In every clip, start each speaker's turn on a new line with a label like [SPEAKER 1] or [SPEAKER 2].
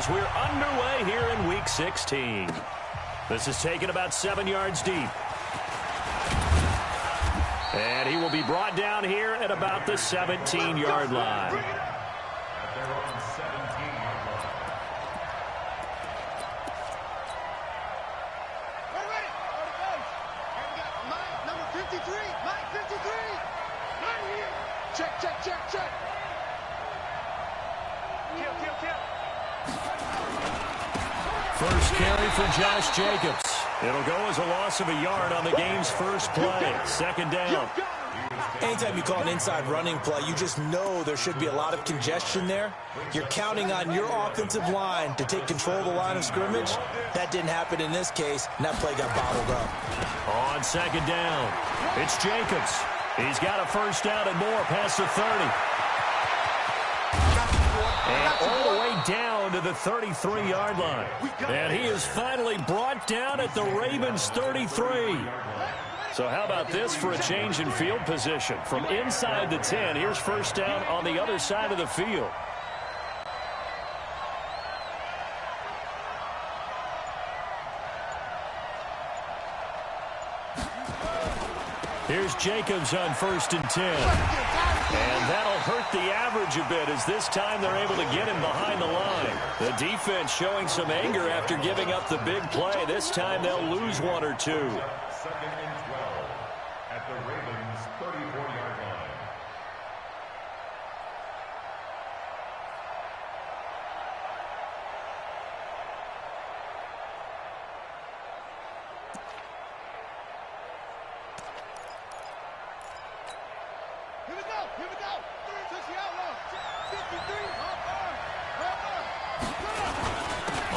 [SPEAKER 1] as we're underway here in Week 16. This is taken about 7 yards deep. And he will be brought down here at about the 17-yard line. First carry for Josh Jacobs. It'll go as a loss of a yard on the game's first play. Second down.
[SPEAKER 2] Anytime you call an inside running play, you just know there should be a lot of congestion there. You're counting on your offensive line to take control of the line of scrimmage. That didn't happen in this case, and that play got bottled up.
[SPEAKER 1] On second down, it's Jacobs. He's got a first down and more past the 30. And all the way down to the 33-yard line. And he is finally brought down at the Ravens' 33. So how about this for a change in field position? From inside the 10, here's first down on the other side of the field. Here's Jacobs on first and 10. And that'll hurt the average a bit as this time they're able to get him behind the line. The defense showing some anger after giving up the big play. This time they'll lose one or two.
[SPEAKER 3] Second and 12 at the Ravens' 34-yard line.
[SPEAKER 4] Here we go. Touch the outlaw. 53.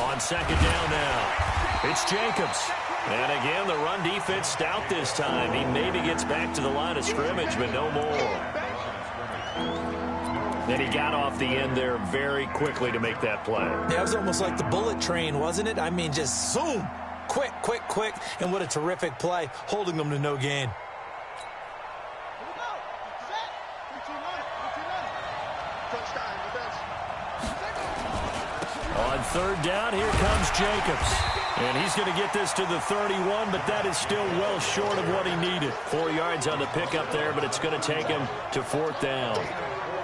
[SPEAKER 1] On second down now, it's Jacobs. And again, the run defense stout this time. He maybe gets back to the line of scrimmage, but no more. Then he got off the end there very quickly to make that play.
[SPEAKER 2] Yeah, it was almost like the bullet train, wasn't it? I mean, just zoom. Quick, quick, quick. And what a terrific play, holding them to no gain.
[SPEAKER 1] On third down, here comes Jacobs. And he's going to get this to the 31, but that is still well short of what he needed. 4 yards on the pickup there, but it's going to take him to fourth down.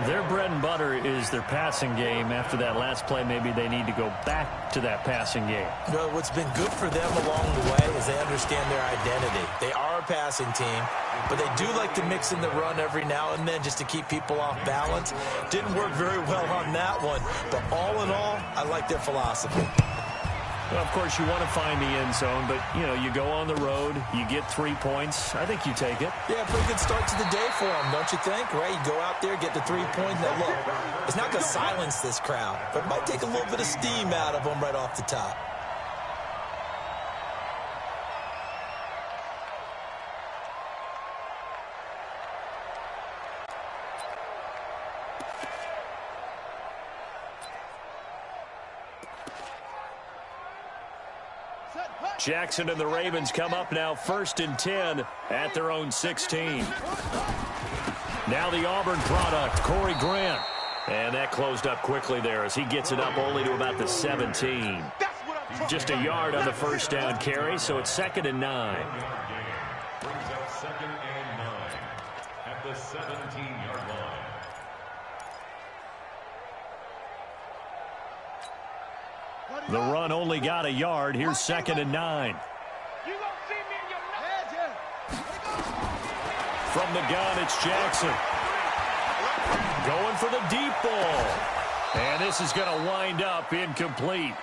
[SPEAKER 1] Their bread and butter is their passing game. After that last play, maybe they need to go back to that passing game.
[SPEAKER 2] Well, what's been good for them along the way is they understand their identity. They are a passing team, but they do like to mix in the run every now and then just to keep people off balance. Didn't work very well on that one, but all in all, I like their philosophy.
[SPEAKER 1] Well, of course, you want to find the end zone, but, you know, you go on the road, you get 3 points. I think you take it.
[SPEAKER 2] Yeah, pretty good start to the day for them, don't you think? Right, you go out there, get the 3 points. Now, look, it's not going to silence this crowd, but it might take a little bit of steam out of them right off the top.
[SPEAKER 1] Jackson and the Ravens come up now first and 10 at their own 16. Now the Auburn product, Corey Grant. And that closed up quickly there as he gets it up only to about the 17. Just a yard on the first down carry, so it's second and 9.
[SPEAKER 3] Brings up second and 9 at the 17-yard line.
[SPEAKER 1] The run only got a yard. Here's second and 9. From the gun, it's Jackson. Going for the deep ball. And this is going to wind up incomplete.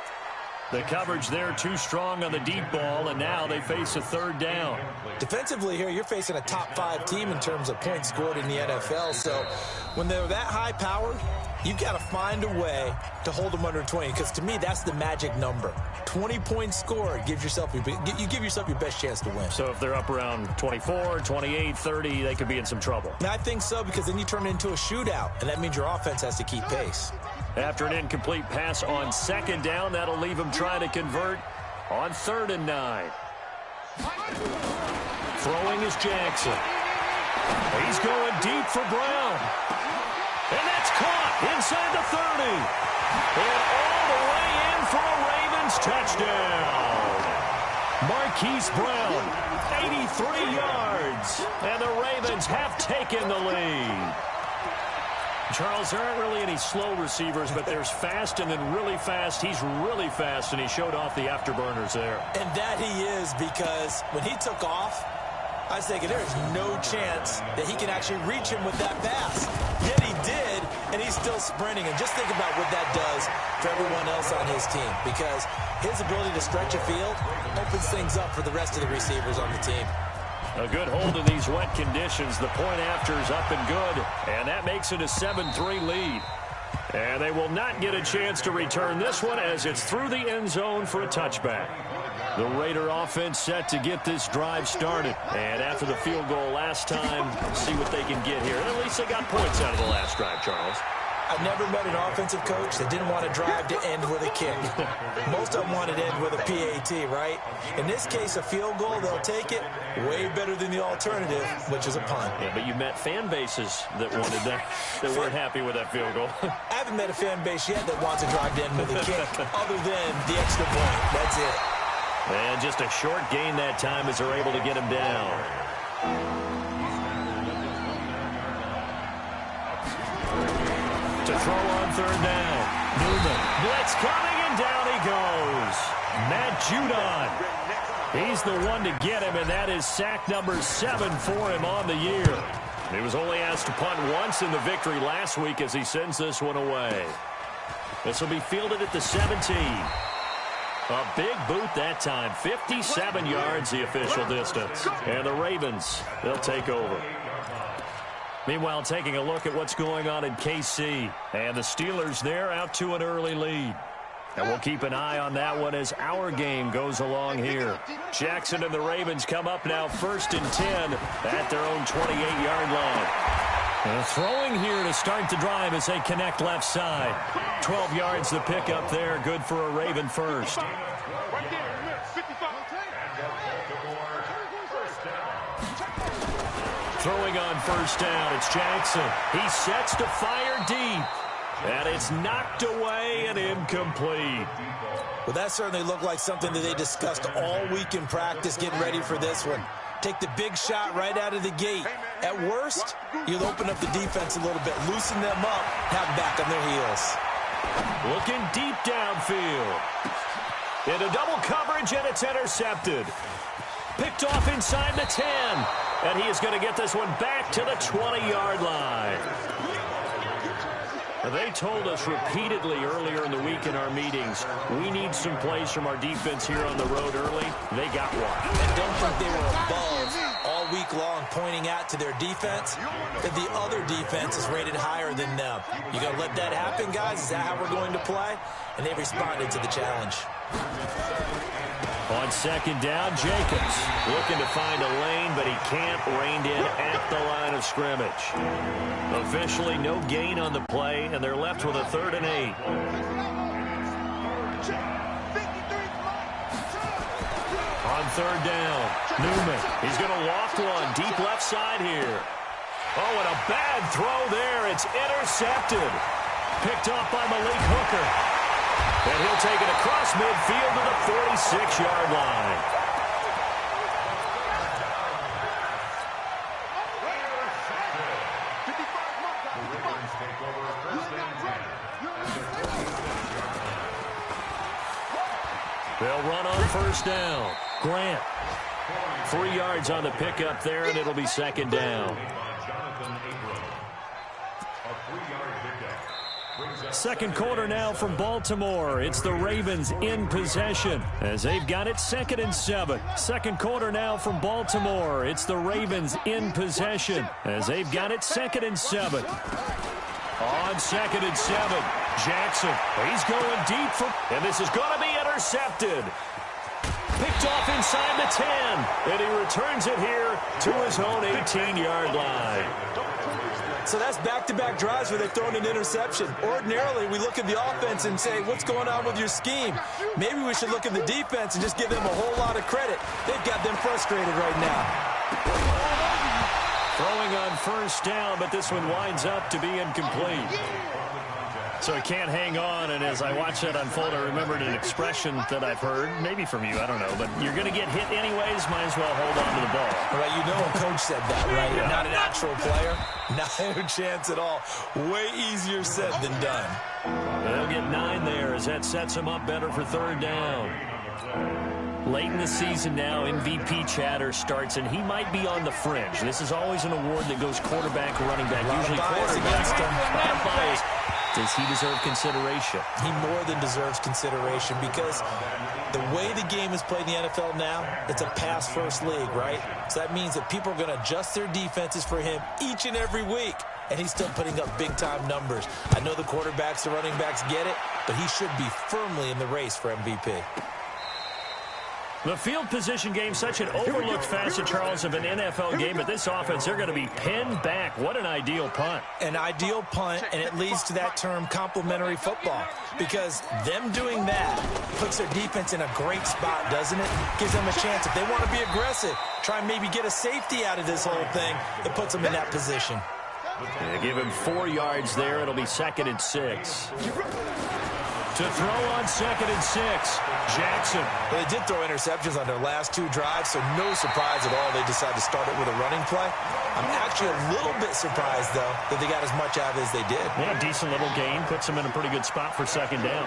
[SPEAKER 1] The coverage there too strong on the deep ball, and now they face a third down.
[SPEAKER 2] Defensively here, you're facing a top-5 team in terms of points scored in the NFL. So when they're that high-powered, you've got to find a way to hold them under 20, because to me, that's the magic number. 20 points scored gives yourself you give yourself your best chance to win.
[SPEAKER 1] So if they're up around 24, 28, 30, they could be in some trouble.
[SPEAKER 2] And I think so, because then you turn it into a shootout, and that means your offense has to keep pace.
[SPEAKER 1] After an incomplete pass on second down, that'll leave him trying to convert on third and 9. Throwing is Jackson. He's going deep for Brown. And that's caught inside the 30. And all the way touchdown. Marquise Brown, 83 yards. And the Ravens have taken the lead. Charles, there aren't really any slow receivers, but there's fast and then really fast. He's really fast, and he showed off the afterburners there.
[SPEAKER 2] And that he is, because when he took off, I was thinking there's no chance that he can actually reach him with that pass. Yet he did, and he's still sprinting. And just think about what that does for everyone else on his team, because his ability to stretch a field opens things up for the rest of the receivers on the team.
[SPEAKER 1] A good hold in these wet conditions. The point after is up and good, and that makes it a 7-3 lead. And they will not get a chance to return this one as it's through the end zone for a touchback. The Raider offense set to get this drive started. And after the field goal last time, see what they can get here. And at least they got points out of the last drive, Charles.
[SPEAKER 2] I've never met an offensive coach that didn't want to drive to end with a kick. Most of them wanted to end with a PAT, right? In this case, a field goal, they'll take it. Way better than the alternative, which is a punt.
[SPEAKER 1] Yeah, but you met fan bases that wanted that, that weren't happy with that field goal.
[SPEAKER 2] I haven't met a fan base yet that wants to drive to end with a kick, other than the extra point. That's it.
[SPEAKER 1] And just a short gain that time as they're able to get him down. To throw on third down. Newman. Blitz coming, and down he goes. Matt Judon. He's the one to get him, and that is sack number 7 for him on the year. He was only asked to punt once in the victory last week as he sends this one away. This will be fielded at the 17. A big boot that time. 57 yards the official distance. And the Ravens, they'll take over. Meanwhile, taking a look at what's going on in KC. And the Steelers there out to an early lead. And we'll keep an eye on that one as our game goes along here. Jackson and the Ravens come up now 1st and 10 at their own 28-yard line. And throwing here to start the drive as they connect left side. 12 yards the pickup there. Good for a Raven first. Throwing on first down, it's Jackson. He sets to fire deep. And it's knocked away and incomplete.
[SPEAKER 2] Well, that certainly looked like something that they discussed all week in practice getting ready for this one. Take the big shot right out of the gate. At worst, you'll open up the defense a little bit, loosen them up, have them back on their heels.
[SPEAKER 1] Looking deep downfield. Into double coverage, and it's intercepted. Picked off inside the 10. And he is going to get this one back to the 20-yard line. They told us repeatedly earlier in the week in our meetings, we need some plays from our defense here on the road early. They got one.
[SPEAKER 2] And don't think they were above all week long pointing out to their defense that the other defense is rated higher than them. You going to let that happen, guys? Is that how we're going to play? And they responded to the challenge.
[SPEAKER 1] On second down, Jacobs looking to find a lane, but he can't. Reined in at the line of scrimmage. Officially no gain on the play, and they're left with a 3rd and 8. On third down, Newman. He's going to loft one deep left side here. Oh, and a bad throw there. It's intercepted. Picked off by Malik Hooker. And he'll take it across midfield to the 46-yard line. They'll run on first down. Grant. 3 yards on the pickup there, and it'll be 2nd down. Second quarter now from Baltimore. It's the Ravens in possession as they've got it 2nd and 7. Second quarter now from Baltimore. It's the Ravens in possession as they've got it 2nd and 7. On 2nd and 7, Jackson. He's going deep for, and this is going to be intercepted. Picked off inside the 10, and he returns it here to his own 18-yard line.
[SPEAKER 2] So that's back-to-back drives where they've thrown an interception. Ordinarily, we look at the offense and say, what's going on with your scheme? Maybe we should look at the defense and just give them a whole lot of credit. They've got them frustrated right now.
[SPEAKER 1] Throwing on first down, but this one winds up to be incomplete. So he can't hang on, and as I watch that unfold, I remembered an expression that I've heard, maybe from you, I don't know, but you're going to get hit anyways, might as well hold on to the ball.
[SPEAKER 2] Right, you know a coach said that, right?
[SPEAKER 1] Yeah.
[SPEAKER 2] Not an actual player. Not a chance at all. Way easier said than done.
[SPEAKER 1] They'll get 9 there as that sets him up better for third down. Late in the season now, MVP chatter starts, and he might be on the fringe. This is always an award that goes quarterback, running back. Usually quarterback. A lot of bias. Does he deserve consideration?
[SPEAKER 2] He more than deserves consideration because the way the game is played in the NFL now, it's a pass-first league, right? So that means that people are going to adjust their defenses for him each and every week, and he's still putting up big-time numbers. I know the quarterbacks, the running backs get it, but he should be firmly in the race for MVP.
[SPEAKER 1] The field position game, such an overlooked facet, Charles, of an NFL game. But this offense, they're going to be pinned back. What an ideal punt.
[SPEAKER 2] An ideal punt, and it leads to that term complementary football. Because them doing that puts their defense in a great spot, doesn't it? Gives them a chance. If they want to be aggressive, try and maybe get a safety out of this whole thing, it puts them in that position.
[SPEAKER 1] They give him 4 yards there. It'll be 2nd and 6. To throw on 2nd and 6, Jackson.
[SPEAKER 2] Well, they did throw interceptions on their last 2 drives, so no surprise at all they decided to start it with a running play. I'm actually a little bit surprised, though, that they got as much out of it as they did.
[SPEAKER 1] Yeah, decent little gain. Puts them in a pretty good spot for 2nd down.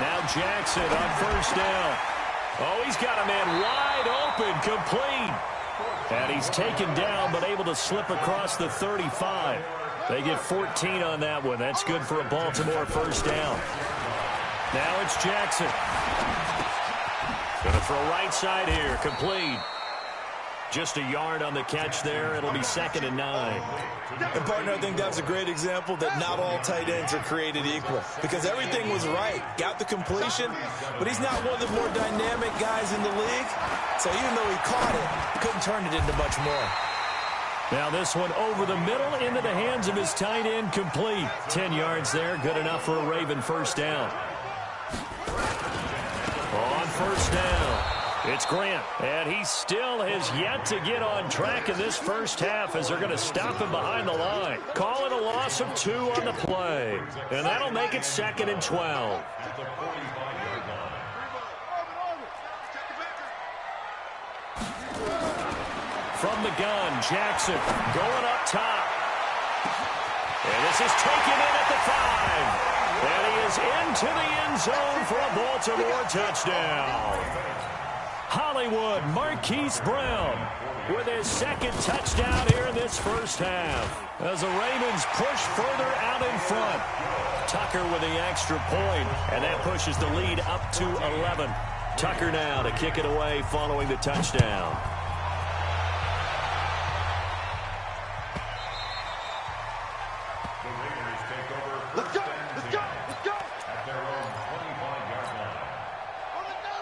[SPEAKER 1] Now Jackson on 1st down. Oh, he's got a man wide open, complete. And he's taken down, but able to slip across the 35. They get 14 on that one. That's good for a Baltimore 1st down. Now it's Jackson. Going to throw right side here. Complete. Just a yard on the catch there. It'll be 2nd and 9.
[SPEAKER 2] And, partner, I think that's a great example that not all tight ends are created equal. Because everything was right. Got the completion, but he's not one of the more dynamic guys in the league. So even though he caught it, couldn't turn it into much more.
[SPEAKER 1] Now this one over the middle into the hands of his tight end, complete. 10 yards there, good enough for a Raven 1st down. On 1st down, it's Grant, and he still has yet to get on track in this first half as they're going to stop him behind the line. Call it a loss of 2 on the play, and that'll make it 2nd and 12. From the gun, Jackson going up top. And this is taken in at the 5. And he is into the end zone for a Baltimore touchdown. Hollywood Marquise Brown with his 2nd touchdown here in this first half. As the Ravens push further out in front. Tucker with the extra point, and that pushes the lead up to 11. Tucker now to kick it away following the touchdown.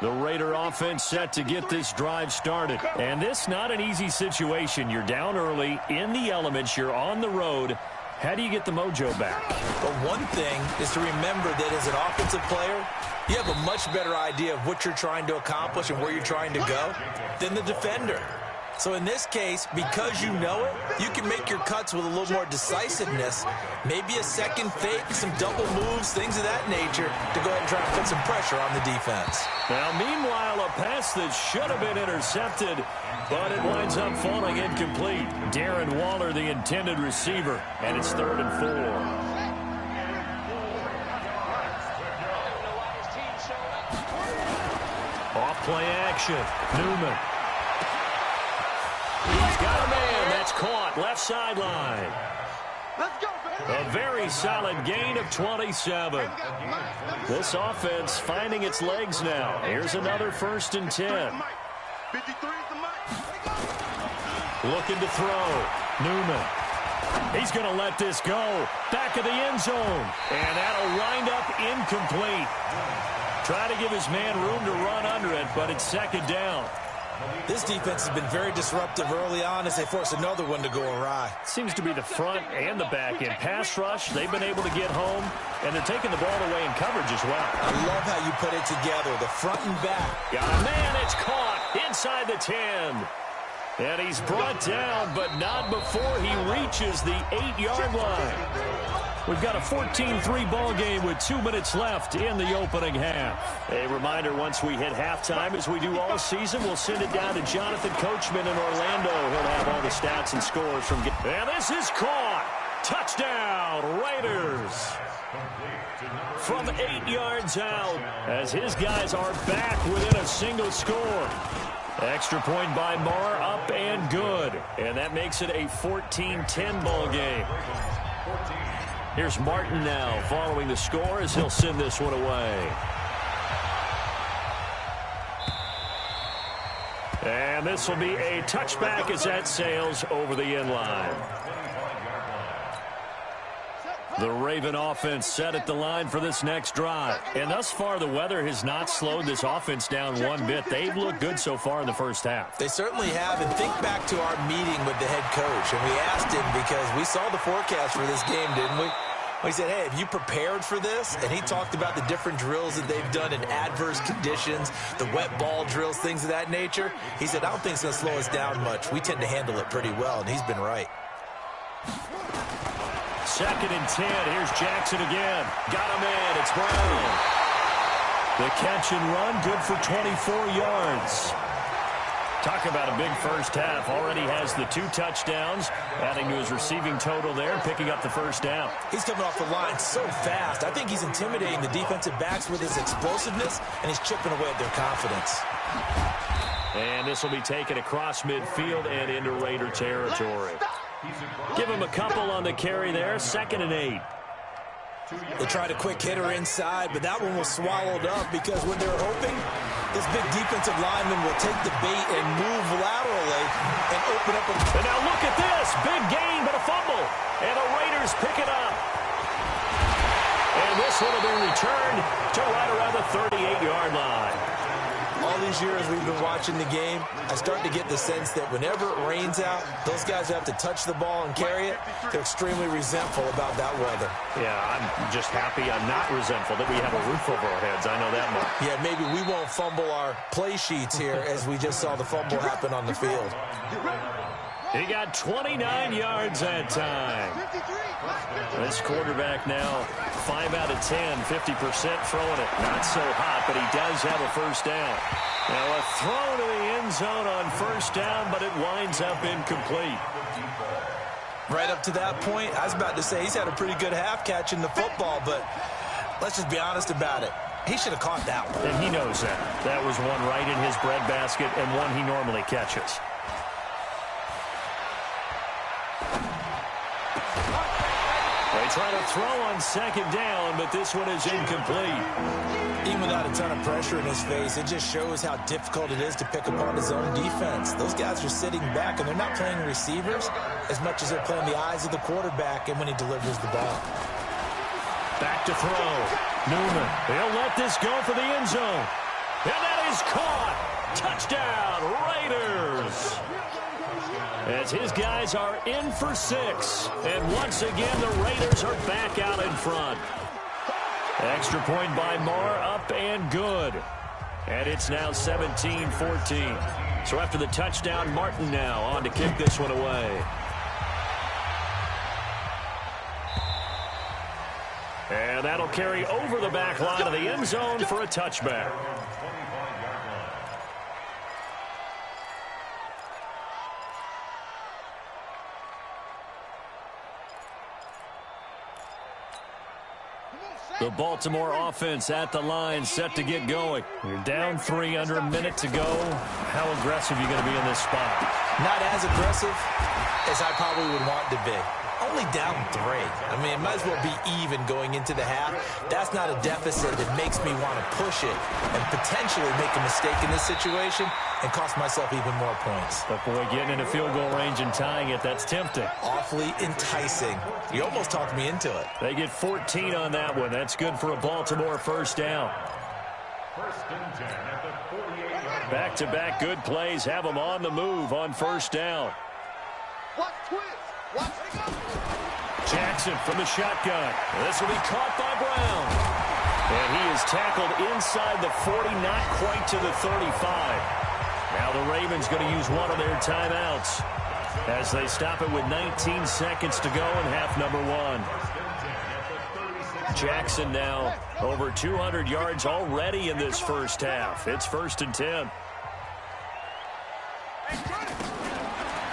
[SPEAKER 1] The Raider offense set to get this drive started. And this not an easy situation. You're down early, in the elements, you're on the road. How do you get the mojo back?
[SPEAKER 2] But one thing is to remember that as an offensive player, you have a much better idea of what you're trying to accomplish and where you're trying to go than the defender. So in this case, because you know it, you can make your cuts with a little more decisiveness, maybe a second fake, some double moves, things of that nature, to go ahead and try to put some pressure on the defense.
[SPEAKER 1] Now, meanwhile, a pass that should have been intercepted, but it winds up falling incomplete. Darren Waller, the intended receiver, and it's 3rd and 4. Off play action. Newman. He's got a man. That's caught. Left sideline. A very solid gain of 27. This offense finding its legs now. Here's another 1st and 10. Looking to throw. Newman. He's going to let this go. Back of the end zone. And that'll wind up incomplete. Try to give his man room to run under it, but it's 2nd down.
[SPEAKER 2] This defense has been very disruptive early on as they force another one to go awry.
[SPEAKER 1] Seems to be the front and the back end. Pass rush, they've been able to get home, and they're taking the ball away in coverage as well.
[SPEAKER 2] I love how you put it together, the front and back.
[SPEAKER 1] Got a man, it's caught inside the 10. And he's brought down, but not before he reaches the 8-yard line. We've got a 14-3 ball game with 2 minutes left in the opening half. A reminder, once we hit halftime, as we do all season, we'll send it down to Jonathan Coachman in Orlando. He'll have all the stats and scores from... And this is caught. Touchdown, Raiders. From 8 yards out, as his guys are back within a single score. Extra point by Marr, up and good. And that makes it a 14-10 ball game. Here's Martin now following the score as he'll send this one away. And this will be a touchback as that sails over the end line. The Raven offense set at the line for this next drive. And thus far, the weather has not slowed this offense down one bit. They've looked good so far in the first half.
[SPEAKER 2] They certainly have. And think back to our meeting with the head coach. And we asked him, because we saw the forecast for this game, didn't we? We said, hey, have you prepared for this? And he talked about the different drills that they've done in adverse conditions, the wet ball drills, things of that nature. He said, I don't think it's going to slow us down much. We tend to handle it pretty well, and he's been right.
[SPEAKER 1] 2nd and 10. Here's Jackson again. Got him in. It's Brown. The catch and run, good for 24 yards. Talk about a big first half. Already has the 2 touchdowns, adding to his receiving total there, picking up the first down.
[SPEAKER 2] He's coming off the line so fast. I think he's intimidating the defensive backs with his explosiveness, and he's chipping away at their confidence.
[SPEAKER 1] And this will be taken across midfield and into Raider territory. Give him a couple on the carry there. 2nd and 8.
[SPEAKER 2] They tried a quick hitter inside, but that one was swallowed up because when they're hoping, this big defensive lineman will take the bait and move laterally and open up.
[SPEAKER 1] And now look at this. Big gain, but a fumble. And the Raiders pick it up. And this one will be returned to right around the 38-yard line.
[SPEAKER 2] All these years we've been watching the game, I start to get the sense that whenever it rains out, those guys who have to touch the ball and carry it, they're extremely resentful about that weather.
[SPEAKER 1] Yeah, I'm just happy I'm not resentful that we have a roof over our heads. I know that much.
[SPEAKER 2] Yeah, maybe we won't fumble our play sheets here as we just saw the fumble happen on the field.
[SPEAKER 1] He got 29 yards that time. This quarterback now 5 out of 10, 50% throwing it. Not so hot, but he does have a first down. Now a throw to the end zone on first down, but it winds up incomplete.
[SPEAKER 2] Right up to that point, I was about to say he's had a pretty good half catching the football, but let's just be honest about it. He should have caught that one.
[SPEAKER 1] And he knows that. That was one right in his breadbasket and one he normally catches. They try to throw on 2nd down, but this one is incomplete.
[SPEAKER 2] Even without a ton of pressure in his face, it just shows how difficult it is to pick apart his own defense. Those guys are sitting back, and they're not playing receivers as much as they're playing the eyes of the quarterback and when he delivers the ball.
[SPEAKER 1] Back to throw. Newman. He'll let this go for the end zone. And that is caught. Touchdown, Raiders. As his guys are in for 6. And once again, the Raiders are back out in front. Extra point by Marr, up and good. And it's now 17-14. So after the touchdown, Martin now on to kick this one away. And that'll carry over the back line of the end zone for a touchback. The Baltimore offense at the line, set to get going. You're down 3 under a minute to go. How aggressive are you going to be in this spot?
[SPEAKER 2] Not as aggressive as I probably would want to be. Only down 3. I mean, it might as well be even going into the half. That's not a deficit that makes me want to push it and potentially make a mistake in this situation and cost myself even more points.
[SPEAKER 1] But boy, getting into field goal range and tying it, that's tempting.
[SPEAKER 2] Awfully enticing. You almost talked me into it.
[SPEAKER 1] They get 14 on that one. That's good for a Baltimore first down.
[SPEAKER 3] 1st and 10 at the 48-yard line.
[SPEAKER 1] Back-to-back good plays have them on the move on first down.
[SPEAKER 4] Watch twist. Watch it go.
[SPEAKER 1] Jackson from the shotgun. This will be caught by Brown. And he is tackled inside the 40, not quite to the 35. Now Now the Ravens going to use one of their timeouts as they stop it with 19 seconds to go in half number one. Jackson now over 200 yards already in this first half. It's 1st and 10.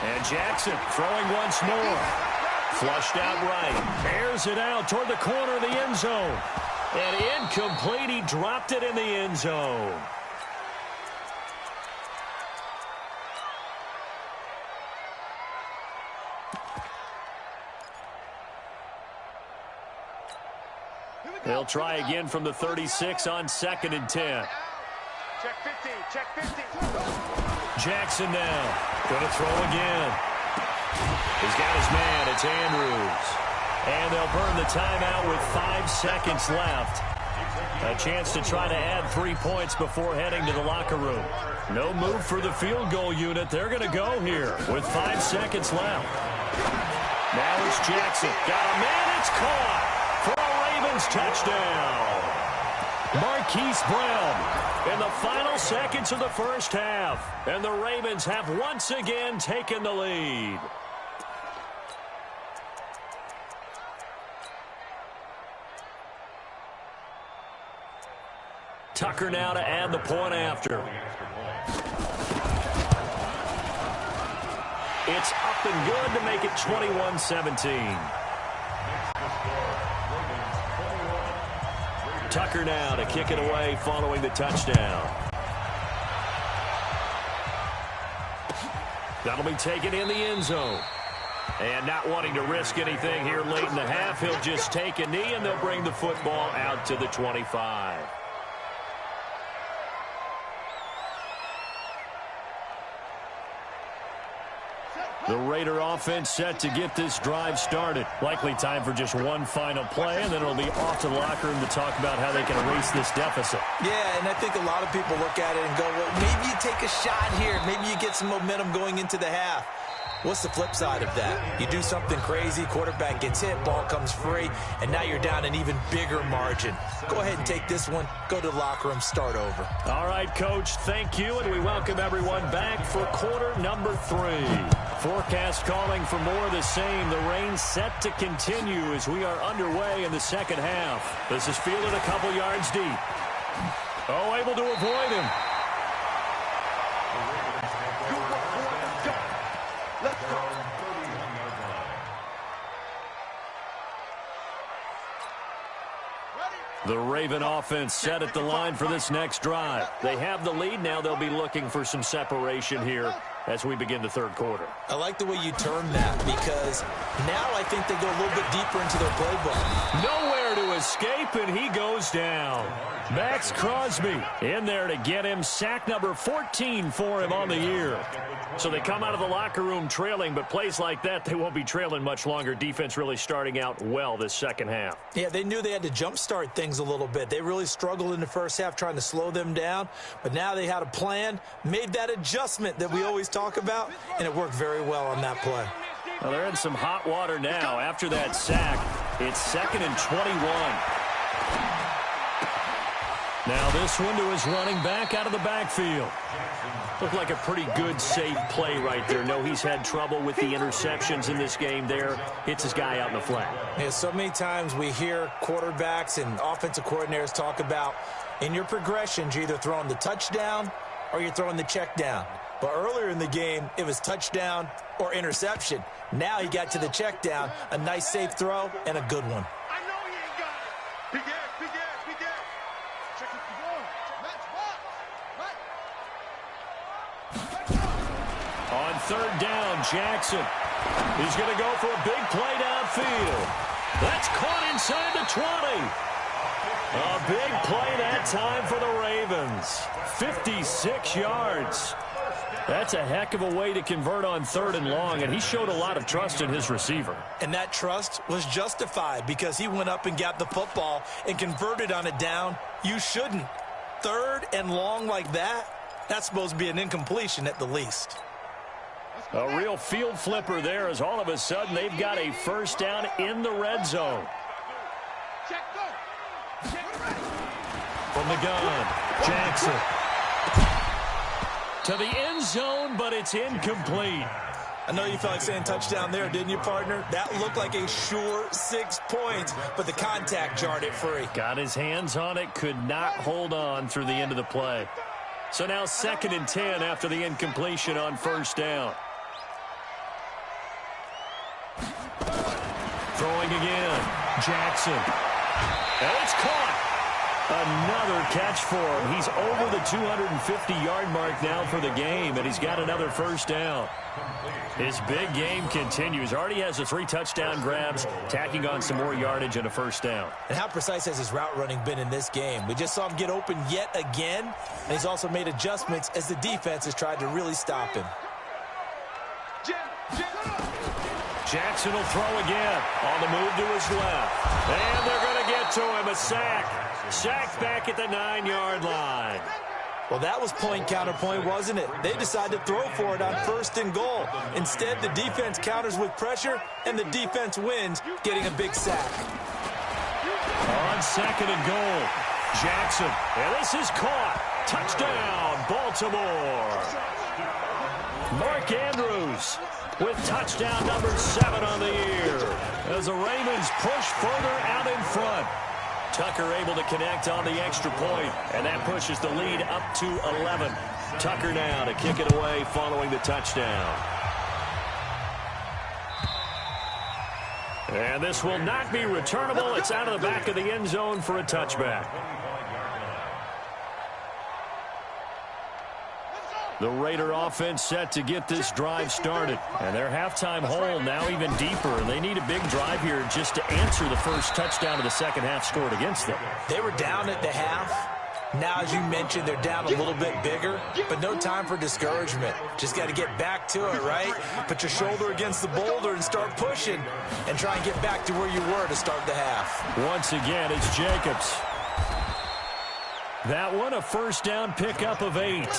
[SPEAKER 1] And Jackson throwing once more. Flushed out right. Airs it out toward the corner of the end zone. And incomplete. He dropped it in the end zone. They'll try again from the 36 on 2nd and 10.
[SPEAKER 4] Check 50, check 50.
[SPEAKER 1] Jackson now. Going to throw again. He's got his man. It's Andrews. And they'll burn the timeout with 5 seconds left. A chance to try to add 3 points before heading to the locker room. No move for the field goal unit. They're going to go here with 5 seconds left. Now it's Jackson. Got a man. It's caught. For a Ravens touchdown. Marquise Brown in the final seconds of the first half. And the Ravens have once again taken the lead. Tucker now to add the point after. It's up and good to make it 21-17. Tucker now to kick it away following the touchdown. That'll be taken in the end zone. And not wanting to risk anything here late in the half, he'll just take a knee and they'll bring the football out to the 25. The Raider offense set to get this drive started. Likely time for just one final play, and then it'll be off to the locker room to talk about how they can erase this deficit.
[SPEAKER 2] Yeah, and I think a lot of people look at it and go, well, maybe you take a shot here. Maybe you get some momentum going into the half. What's the flip side of that? You do something crazy, quarterback gets hit, ball comes free, and now you're down an even bigger margin. Go ahead and take this one, go to the locker room, start over.
[SPEAKER 1] All right, Coach, thank you, and we welcome everyone back for quarter number 3. Forecast calling for more of the same. The rain set to continue as we are underway in the second half. This is fielded a couple yards deep. Oh, able to avoid him. The Raven offense set at the line for this next drive. They have the lead. Now they'll be looking for some separation here as we begin the third quarter.
[SPEAKER 2] I like the way you term that because now I think they go a little bit deeper into their playbook.
[SPEAKER 1] Nowhere to escape, and he goes down. Max Crosby in there to get him. Sack number 14 for him on the year. So they come out of the locker room trailing, but plays like that, they won't be trailing much longer. Defense really starting out well this second half.
[SPEAKER 2] Yeah, they knew they had to jumpstart things a little bit. They really struggled in the first half trying to slow them down, but now they had a plan, made that adjustment that we always talk about, and it worked very well on that play.
[SPEAKER 1] Well, they're in some hot water now. After that sack, it's 2nd and 21. Now this one to his running back out of the backfield. Looked like a pretty good, safe play right there. No, he's had trouble with the interceptions in this game there. Hits his guy out in the flat.
[SPEAKER 2] Yeah, so many times we hear quarterbacks and offensive coordinators talk about in your progressions, you're either throwing the touchdown or you're throwing the check down. But earlier in the game, it was touchdown or interception. Now he got to the check down, a nice safe throw, and a good one.
[SPEAKER 4] I know he ain't got it. Big ass, big ass, big ass. Check it before. Match box. Right.
[SPEAKER 1] On third down, Jackson. He's going to go for a big play downfield. That's caught inside the 20. A big play that time for the Ravens. 56 yards. That's a heck of a way to convert on 3rd and long, and he showed a lot of trust in his receiver.
[SPEAKER 2] And that trust was justified because he went up and got the football and converted on a down. You shouldn't. 3rd and long like that, that's supposed to be an incompletion at the least.
[SPEAKER 1] A real field flipper there as all of a sudden they've got a first down in the red zone.
[SPEAKER 4] Check, go.
[SPEAKER 1] From the gun, Jackson. to the end zone, but it's incomplete.
[SPEAKER 2] I know you felt like saying touchdown there, didn't you, partner? That looked like a sure 6 points, but the contact jarred it free.
[SPEAKER 1] Got his hands on it, could not hold on through the end of the play. So now 2nd and 10 after the incompletion on 1st down. Throwing again. Jackson. And it's caught. Another catch for him. He's over the 250-yard mark now for the game, and he's got another 1st down. His big game continues. Already has the 3 touchdown grabs, tacking on some more yardage and a 1st down.
[SPEAKER 2] And how precise has his route running been in this game? We just saw him get open yet again, and he's also made adjustments as the defense has tried to really stop him.
[SPEAKER 1] Jackson will throw again on the move to his left. And they're going to get to him. A sack. Sacked back at the 9-yard line.
[SPEAKER 2] Well, that was point counterpoint, wasn't it? They decided to throw for it on 1st and goal. Instead, the defense counters with pressure, and the defense wins, getting a big sack.
[SPEAKER 1] On 2nd and goal, Jackson. And this is caught. Touchdown, Baltimore. Mark Andrews with touchdown number 7 on the year as the Ravens push further out in front. Tucker able to connect on the extra point, and that pushes the lead up to 11. Tucker now to kick it away following the touchdown. And this will not be returnable. It's out of the back of the end zone for a touchback. The Raider offense set to get this drive started. And their halftime hole now even deeper. And they need a big drive here just to answer the first touchdown of the second half scored against them.
[SPEAKER 2] They were down at the half. Now, as you mentioned, they're down a little bit bigger, but no time for discouragement. Just got to get back to it, right? Put your shoulder against the boulder and start pushing and try and get back to where you were to start the half.
[SPEAKER 1] Once again, it's Jacobs. That one, a 1st down pickup of 8.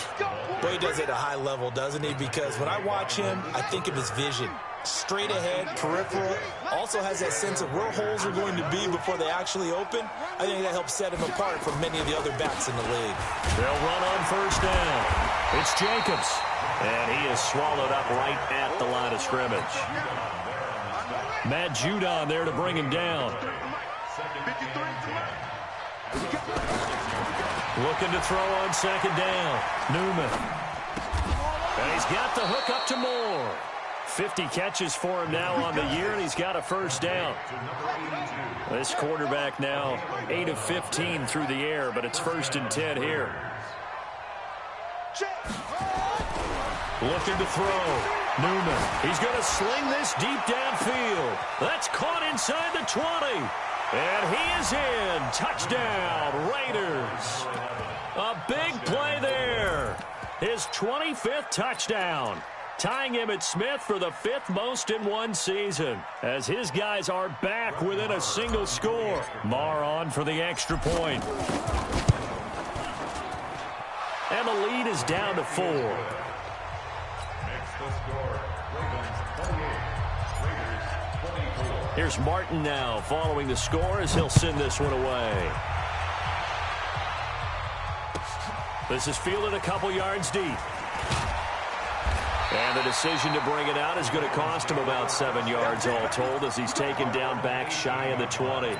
[SPEAKER 2] Boy, he does it at a high level, doesn't he? Because when I watch him, I think of his vision. Straight ahead, peripheral, also has that sense of where holes are going to be before they actually open. I think that helps set him apart from many of the other backs in the league.
[SPEAKER 1] They'll run on 1st down. It's Jacobs. And he is swallowed up right at the line of scrimmage. Matt Judon there to bring him down. Looking to throw on 2nd down. Newman. And he's got the hook up to Moore. 50 catches for him now on the year, and he's got a 1st down. This quarterback now 8 of 15 through the air, but it's 1st and 10 here. Looking to throw. Newman. He's going to sling this deep downfield. That's caught inside the 20. And he is in. Touchdown, Raiders. A big play there. His 25th touchdown. Tying Emmitt Smith for the 5th most in one season. As his guys are back within a single score. Marr on for the extra point. And the lead is down to 4.
[SPEAKER 3] Next the score, Ravens 28, Raiders 24.
[SPEAKER 1] Here's Martin now following the score as he'll send this one away. This is fielded a couple yards deep. And the decision to bring it out is going to cost him about 7 yards all told as he's taken down back shy of the 20.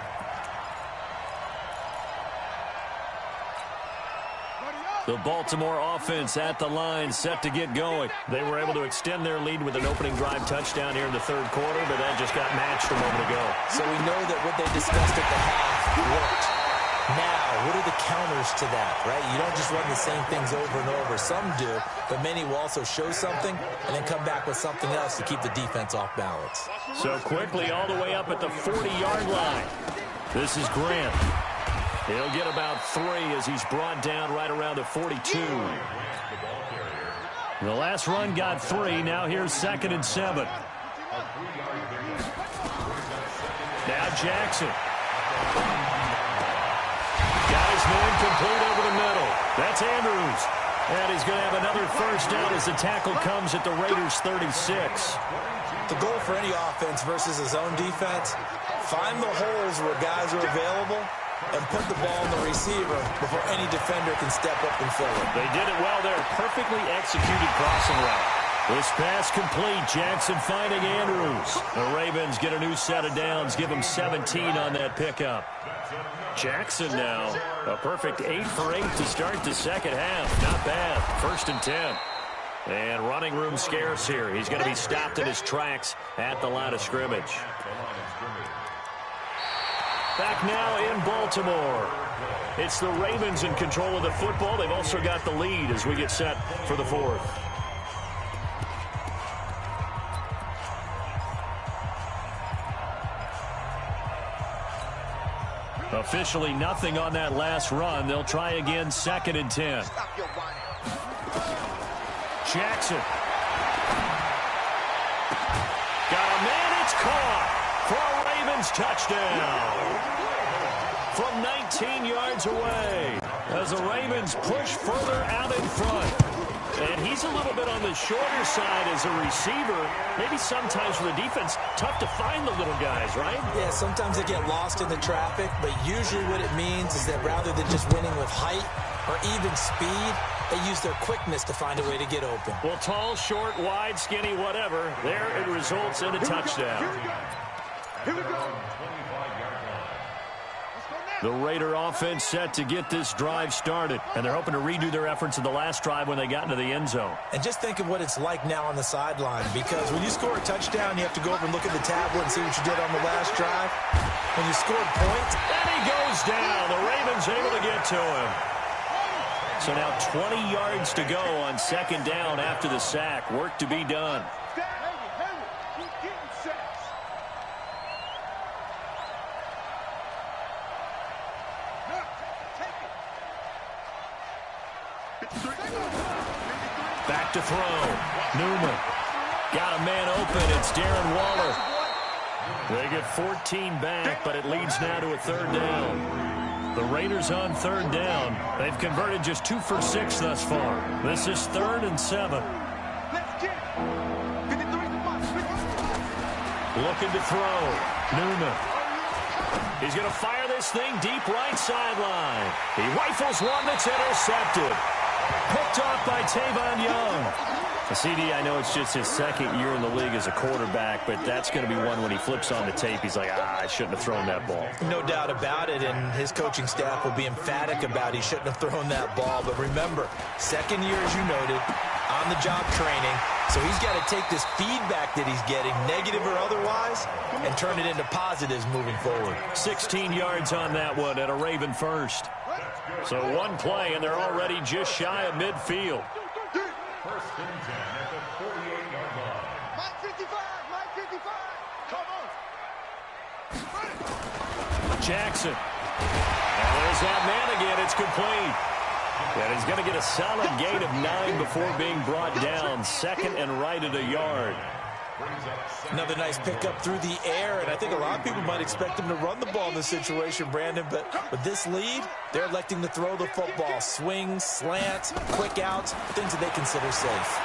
[SPEAKER 1] The Baltimore offense at the line set to get going. They were able to extend their lead with an opening drive touchdown here in the 3rd quarter, but that just got matched a moment ago.
[SPEAKER 2] So we know that what they discussed at the half worked. Now, what are the counters to that, right? You don't just run the same things over and over. Some do, but many will also show something and then come back with something else to keep the defense off balance.
[SPEAKER 1] So quickly all the way up at the 40-yard line. This is Grant. He'll get about 3 as he's brought down right around the 42. The last run got 3. Now here's 2nd and 7. Now Jackson. Got his man complete over the middle. That's Andrews. And he's going to have another 1st down as the tackle comes at the Raiders' 36.
[SPEAKER 2] The goal for any offense versus his own defense, find the holes where guys are available and put the ball on the receiver before any defender can step up and fill it.
[SPEAKER 1] They did it well there. Perfectly executed crossing route. This pass complete. Jackson finding Andrews. The Ravens get a new set of downs. Give them 17 on that pickup. Jackson now a perfect 8 for 8 to start the second half. Not bad. 1st and 10. And running room scarce here. He's going to be stopped in his tracks at the line of scrimmage. Back now in Baltimore. It's the Ravens in control of the football. They've also got the lead as we get set for the 4th. Officially nothing on that last run. They'll try again 2nd and 10. Jackson. Got a man. It's caught for a Ravens touchdown. From 19 yards away as the Ravens push further out in front. And he's a little bit on the shorter side as a receiver. Maybe sometimes for the defense, tough to find the little guys, right?
[SPEAKER 2] Yeah, sometimes they get lost in the traffic, but usually what it means is that rather than just winning with height or even speed, they use their quickness to find a way to get open.
[SPEAKER 1] Well, tall, short, wide, skinny, whatever, there it results in a touchdown.
[SPEAKER 4] Here we go.
[SPEAKER 1] The Raider offense set to get this drive started, and they're hoping to redo their efforts in the last drive when they got into the end zone.
[SPEAKER 2] And just think of what it's like now on the sideline, because when you score a touchdown, you have to go over and look at the tablet and see what you did on the last drive. When you scored points,
[SPEAKER 1] and he goes down. The Ravens able to get to him. So now 20 yards to go on 2nd down after the sack. Work to be done. Back to throw. Newman. Got a man open. It's Darren Waller. They get 14 back, but it leads now to a 3rd down. The Raiders on 3rd down. They've converted just 2 for 6 thus far. This is 3rd and 7. Looking to throw. Newman. He's going to fire this thing deep right sideline. He rifles one that's intercepted. Picked off by Tavon Young. CD, I know it's just his 2nd year in the league as a quarterback, but that's going to be one when he flips on the tape. He's like, I shouldn't have thrown that ball.
[SPEAKER 2] No doubt about it, and his coaching staff will be emphatic about he shouldn't have thrown that ball. But remember, 2nd year, as you noted, on-the-job training. So he's got to take this feedback that he's getting, negative or otherwise, and turn it into positives moving forward.
[SPEAKER 1] 16 yards on that one at a Raven first. So one play, and they're already just shy of midfield.
[SPEAKER 3] 1st and 10 at the 48-yard line.
[SPEAKER 4] Mike 55, Mike 55. Come on.
[SPEAKER 1] Jackson. Now there's that man again. It's complete. And he's going to get a solid gain of 9 before being brought down. 2nd and right at a yard.
[SPEAKER 2] Another nice pickup through the air, and I think a lot of people might expect him to run the ball in this situation, Brandon, but with this lead, they're electing to throw the football. Swings, slants, quick outs, things that they consider safe.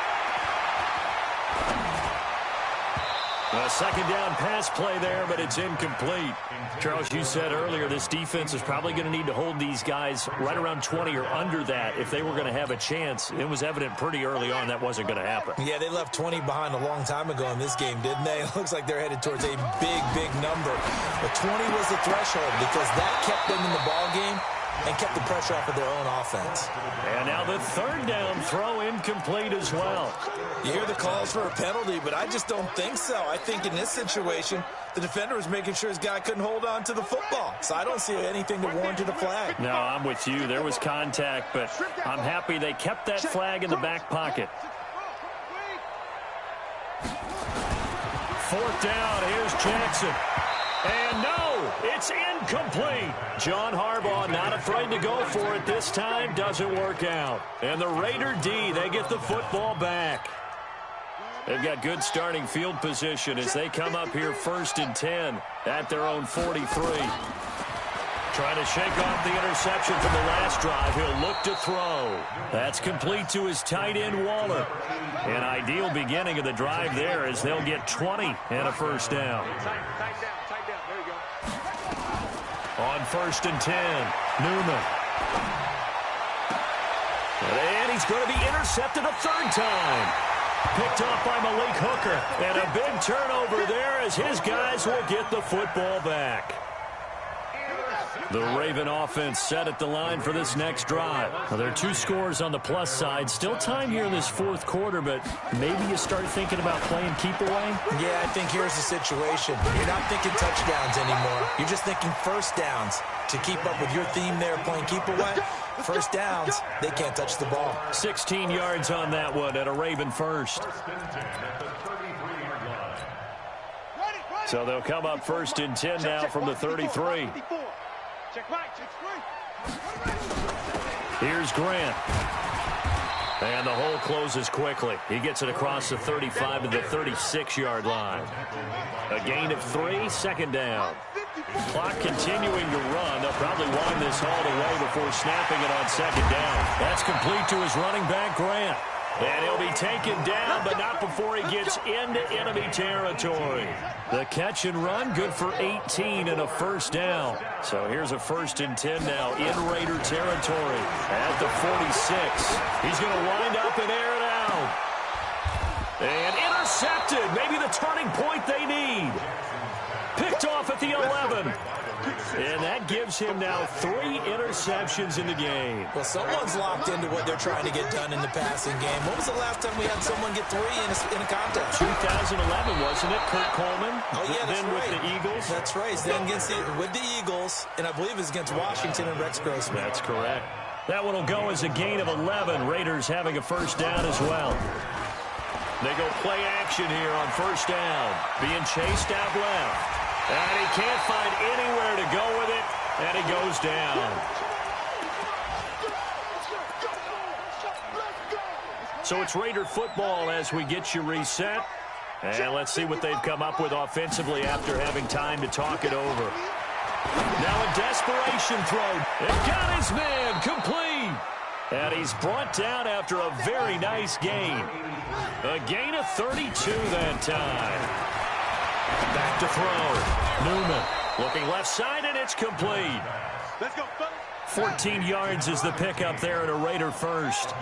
[SPEAKER 1] A 2nd down pass play there, but it's incomplete. Charles, you said earlier this defense is probably going to need to hold these guys right around 20 or under that if they were going to have a chance. It was evident pretty early on that wasn't going to happen.
[SPEAKER 2] Yeah, they left 20 behind a long time ago in this game, didn't they? It looks like they're headed towards a big, big number. But 20 was the threshold because that kept them in the ball game and kept the pressure off of their own offense.
[SPEAKER 1] And now the 3rd down throw incomplete as well.
[SPEAKER 2] You hear the calls for a penalty, but I just don't think so. I think in this situation, the defender was making sure his guy couldn't hold on to the football. So I don't see anything to warrant a flag.
[SPEAKER 1] No, I'm with you. There was contact, but I'm happy they kept that flag in the back pocket. 4th down, here's Jackson. And no, it's incomplete. John Harbaugh not afraid to go for it this time. Doesn't work out. And the Raider D, they get the football back. They've got good starting field position as they come up here 1st and 10 at their own 43. Trying to shake off the interception from the last drive. He'll look to throw. That's complete to his tight end, Waller. An ideal beginning of the drive there as they'll get 20 and a 1st down. On 1st and 10, Newman. And he's going to be intercepted a third time. Picked off by Malik Hooker. And a big turnover there as his guys will get the football back. The Raven offense set at the line for this next drive. Well, there are 2 scores on the plus side. Still time here in this fourth quarter, but maybe you start thinking about playing keep away?
[SPEAKER 2] Yeah, I think here's the situation. You're not thinking touchdowns anymore. You're just thinking first downs. To keep up with your theme there, playing keep away, first downs, they can't touch the ball.
[SPEAKER 1] 16 yards on that one at a Raven first. So they'll come up 1st and 10 now from the 33. Here's Grant. And the hole closes quickly. He gets it across the 35 to the 36-yard line. A gain of 3, 2nd down. Clock continuing to run. They'll probably wind this hauled away before snapping it on 2nd down. That's complete to his running back, Grant. And he'll be taken down, but not before he gets into enemy territory. The catch and run, good for 18 and a first down. So here's a 1st and 10 now in Raider territory at the 46. He's going to wind up and air it out. And intercepted, maybe the turning point they need. Picked off at the 11. And that gives him now 3 interceptions in the game.
[SPEAKER 2] Well, someone's locked into what they're trying to get done in the passing game. When was the last time we had someone get 3 in a contest?
[SPEAKER 1] 2011, wasn't it? Kurt Coleman.
[SPEAKER 2] Oh, yeah, that's
[SPEAKER 1] then
[SPEAKER 2] right.
[SPEAKER 1] With the Eagles.
[SPEAKER 2] That's right. Then with the Eagles, and I believe it's against Washington and Rex Grossman.
[SPEAKER 1] That's correct. That one will go as a gain of 11. Raiders having a first down as well. They go play action here on first down. Being chased out left. And he can't find anywhere to go with it, and he goes down. So it's Raider football as we get you reset. And let's see what they've come up with offensively after having time to talk it over. Now a desperation throw. It got his man complete. And he's brought down after a very nice gain. A gain of 32 that time. Back to throw. Newman looking left side, and it's complete.
[SPEAKER 4] Let's go,
[SPEAKER 1] 14 yards is the pickup there at a Raider first.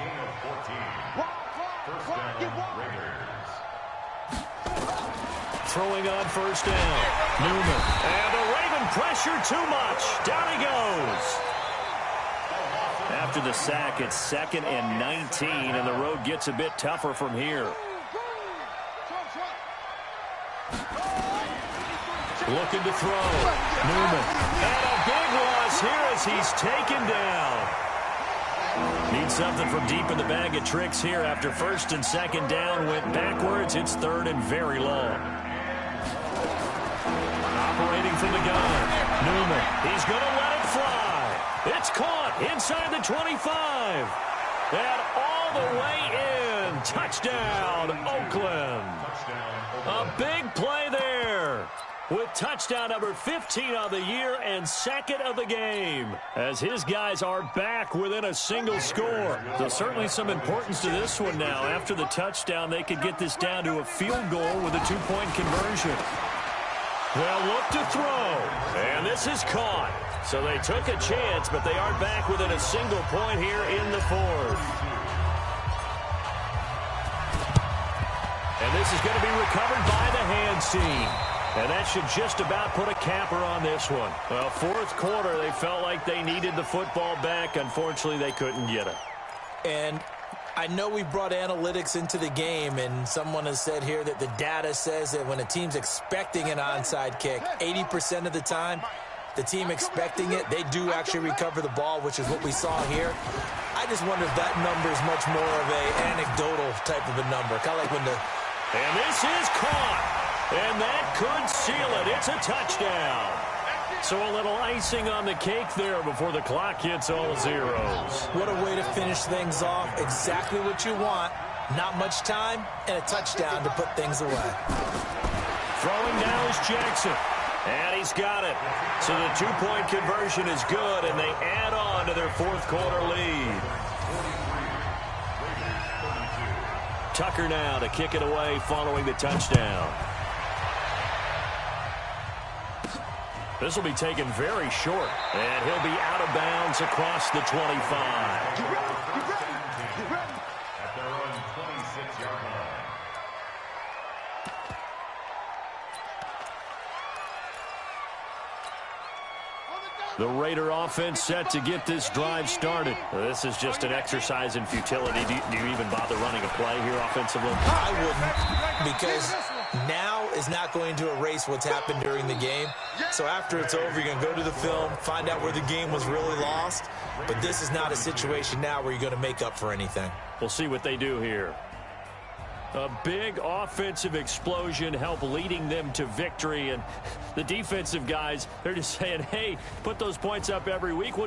[SPEAKER 1] Throwing on first down. Newman. And the Raven pressure too much. Down he goes. After the sack, it's 2nd and 19, and the road gets a bit tougher from here. Looking to throw. Newman. And a big loss here as he's taken down. Needs something from deep in the bag of tricks here after 1st and 2nd down. Went backwards. It's 3rd and very long. Operating from the gun. Newman. He's going to let it fly. It's caught inside the 25. And all the way in. Touchdown, Oakland. A big play there. With touchdown number 15 on the year and 2nd of the game. As his guys are back within a single score. So certainly some importance to this one now. After the touchdown, they could get this down to a field goal with a 2-point conversion. They'll look to throw. And this is caught. So they took a chance, but they are back within a single point here in the 4th. And this is going to be recovered by the hands team. And that should just about put a capper on this one. Well, 4th quarter, they felt like they needed the football back. Unfortunately, they couldn't get it.
[SPEAKER 2] And I know we brought analytics into the game, and someone has said here that the data says that when a team's expecting an onside kick, 80% of the time, the team expecting it, they do actually recover the ball, which is what we saw here. I just wonder if that number is much more of an anecdotal type of a number. Kind of like when the...
[SPEAKER 1] And this is caught. And that could seal it. It's a touchdown. So a little icing on the cake there before the clock hits all zeros.
[SPEAKER 2] What a way to finish things off. Exactly what you want. Not much time and a touchdown to put things away.
[SPEAKER 1] Throwing now is Jackson. And he's got it. So the 2-point conversion is good, and they add on to their 4th quarter lead. Tucker now to kick it away following the touchdown. This will be taken very short, and he'll be out of bounds across the 25.
[SPEAKER 3] At their own 26-yard line.
[SPEAKER 1] The Raider offense set to get this drive started. This is just an exercise in futility. Do you even bother running a play here offensively?
[SPEAKER 2] I wouldn't, because now is not going to erase what's happened during the game. So after it's over, you're going to go to the film, find out where the game was really lost. But this is not a situation now where you're going to make up for anything.
[SPEAKER 1] We'll see what they do here. A big offensive explosion helped leading them to victory. And the defensive guys, they're just saying, hey, put those points up every week.